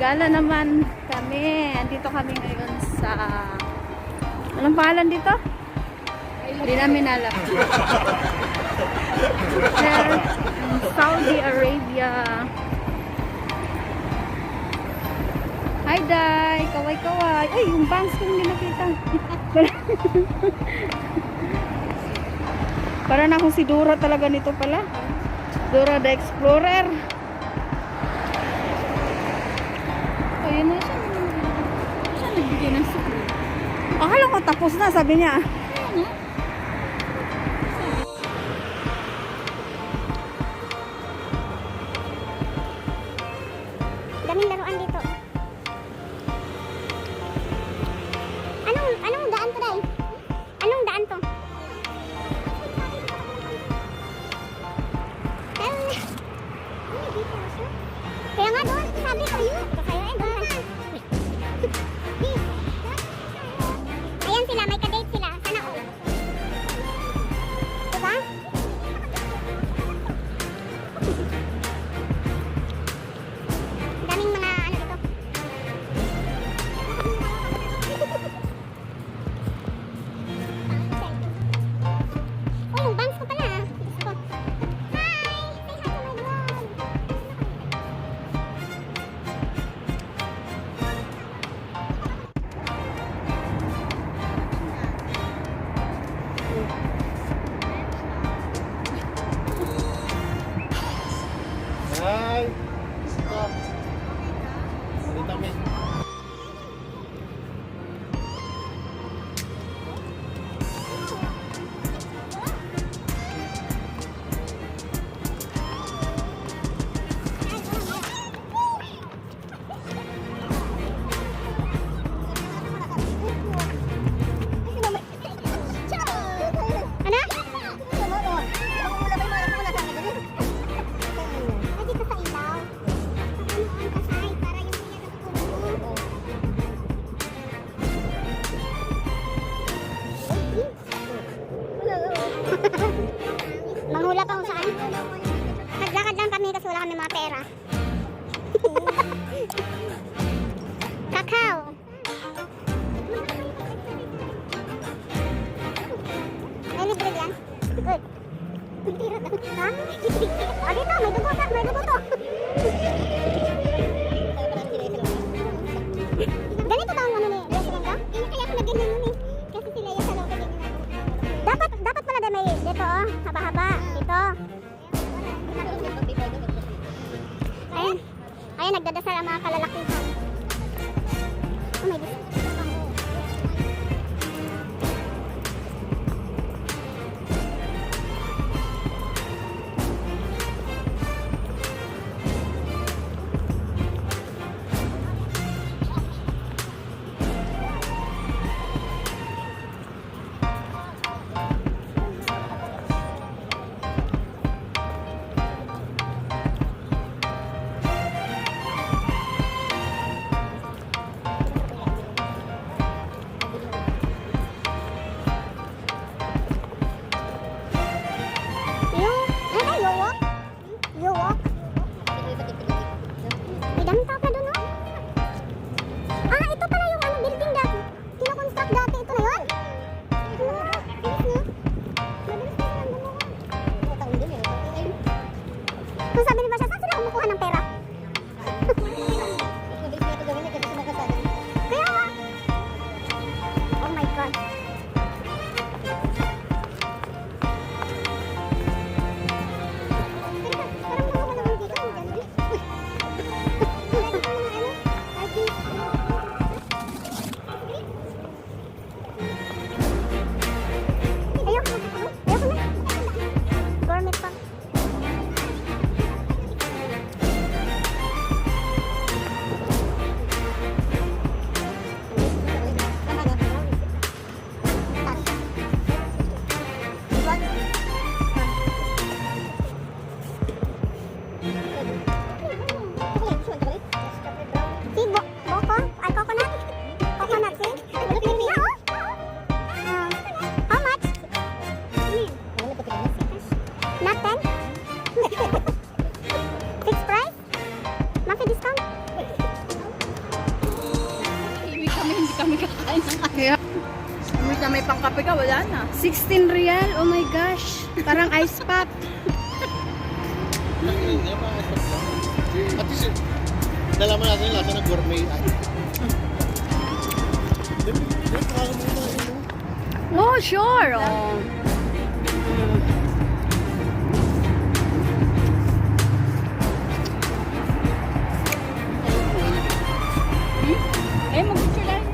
Gala naman kami. Andito kami ngayon sa... Anong pangalan dito? Hindi namin alam. Saudi Arabia. Hi, Day! Kaway-kaway. Ay, yung bangs ko hindi nakita. Para na akong si Dora talaga nito pala. Dora the Explorer. Ayun na siya. Siya nagbigay ng sukli. Akala ko tapos na, sabi niya. Daming laruan dito. Anong daan to, Day? Anong daan to? Kaya nga doon, sabi ko yun. Kaya doon. Ayan sila, may kadate sila. Sana all. Diba? Daming mga ano dito. Oh, yung bangs ko pala. Gusto ko. Hi! Say hi to my vlog. Hi! Stop! Dito kami. Ano? Ay, dito sa ilaw. Ang kasay, para yung siya natutulog. Manghula pa kung saan. Naglakad lang kami kasi wala kami mga pera. Kakao. May libre yan? Good. Ha? Ah, dito, may dugo to, may dugo to. Ganito ba ang ano ni restaurant ka? Kaya ako nag-ganyan yun eh. Kasi sila yung sa loob ganyan. Dapat pala din may dito oh, haba-haba. Dito. Ayun. Ayun, nagdadasal ang mga kalalakihan. Oh, may disco. 16 real? Oh my gosh. Parang ice pop. At least, nalaman natin yung lasa ng gourmet. Oh, sure. Oh. Eh, mag-picture lang.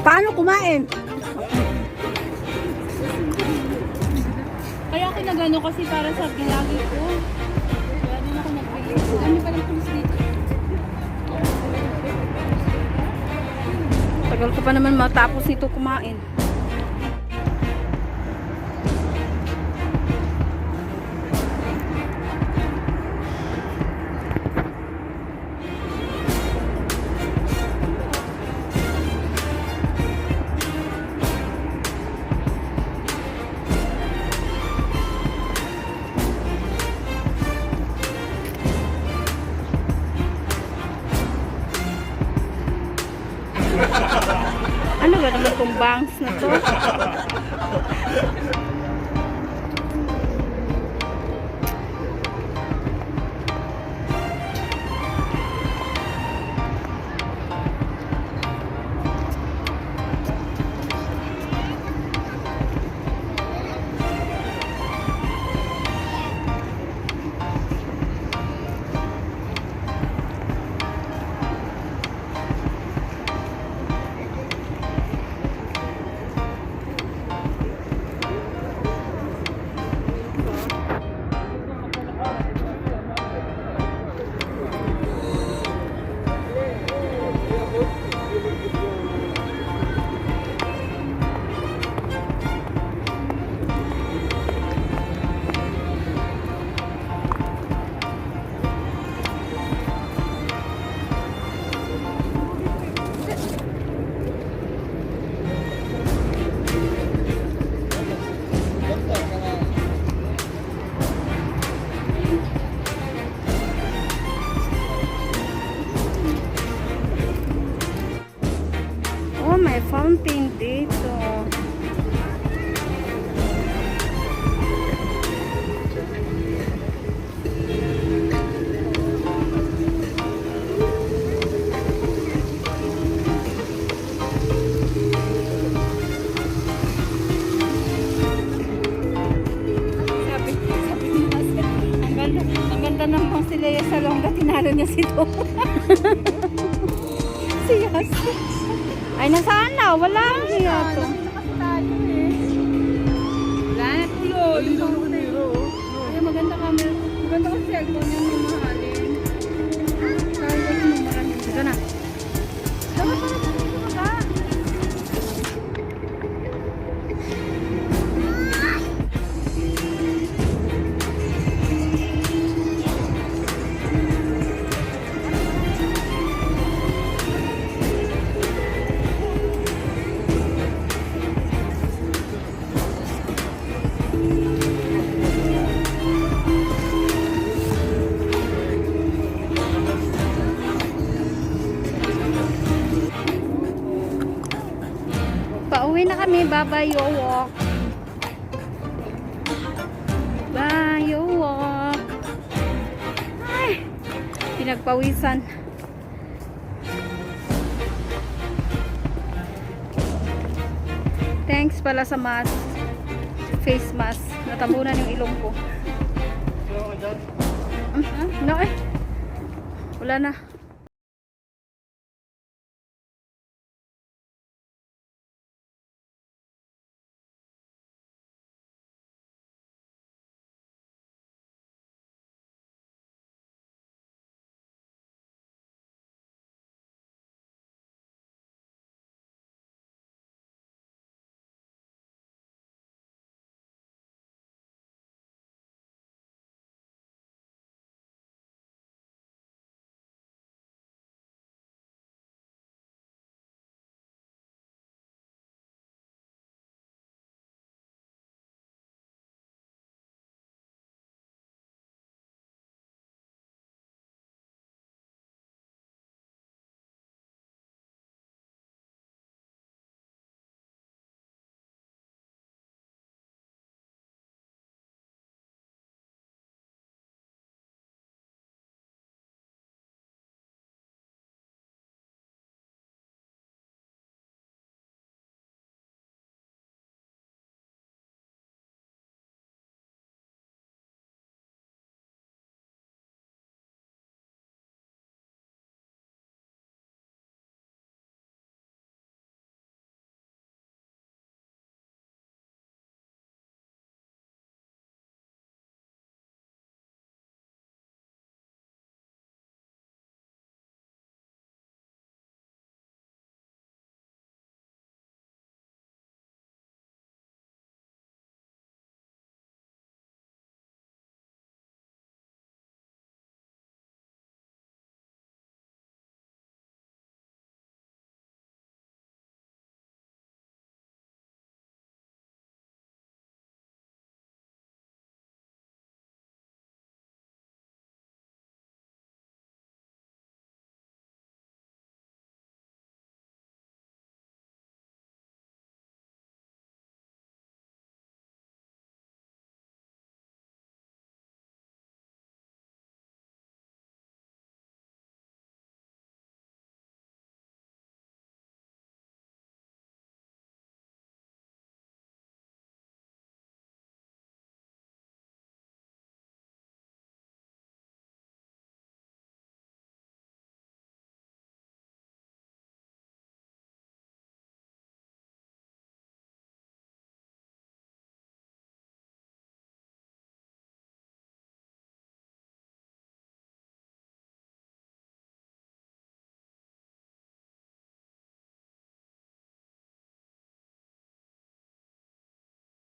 Paano kumain? Kaya ako nagano kasi para sa ginagi ko. Kaya din ako nagbili. Ano pa lang pulis dito? Tagal ko pa naman matapos nito kumain. Ano ba naman itong bangs na to? Oh, may fountain dito. Ang ganda naman si Lea Salonga, tinalo niya si Tom. Si Yas. Ay, nasaan na? Wala siya to. Wala na tuloy. Ay, maganda camera. Maganda kasi cellphone yung mamahalin. Sabi ko yung maraming. Ito na. Dapat pa na dito ka. Pauwi na kami. Bye-bye, Yowok. Bye, Yowok. Ay, pinagpawisan. Thanks pala sa mask. Face mask. Natabunan yung ilong ko. No, eh. Wala na.